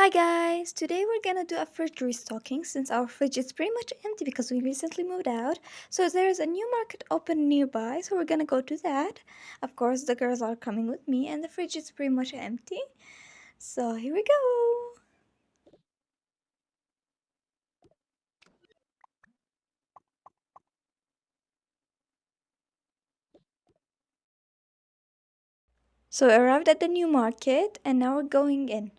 Hi guys! Today we're gonna do a fridge restocking since our fridge is pretty much empty because we recently moved out. So there's a new market open nearby, so we're gonna go to that. Of course, the girls are coming with me, and the fridge is pretty much empty. So here we go! So we arrived at the new market, and now we're going in.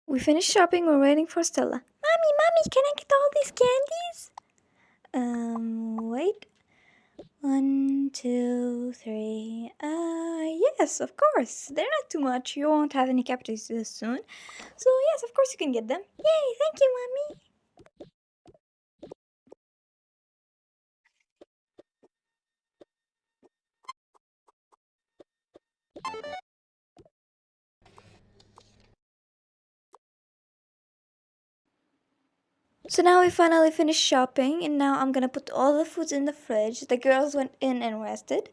We finished shopping, we're waiting for Stella. Mommy, can I get all these candies? Wait. One, two, three. Yes, of course. They're not too much. You won't have any captures this soon. So, yes, of course you can get them. Yay, thank you, Mommy. So now we finally finished shopping, and now I'm gonna put all the foods in the fridge. The girls went in and rested.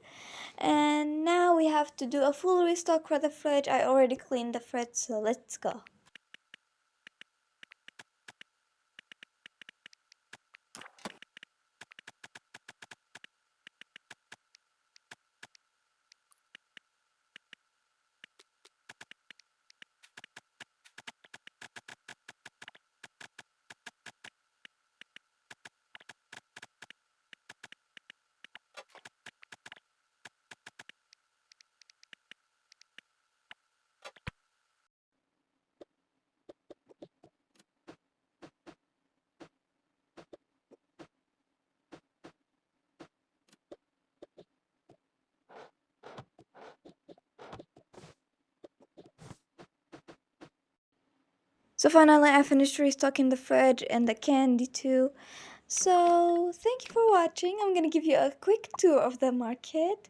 And now we have to do a full restock for the fridge. I already cleaned the fridge, so let's go. So finally I finished restocking the fridge and the candy too. So thank you for watching. I'm gonna give you a quick tour of the market.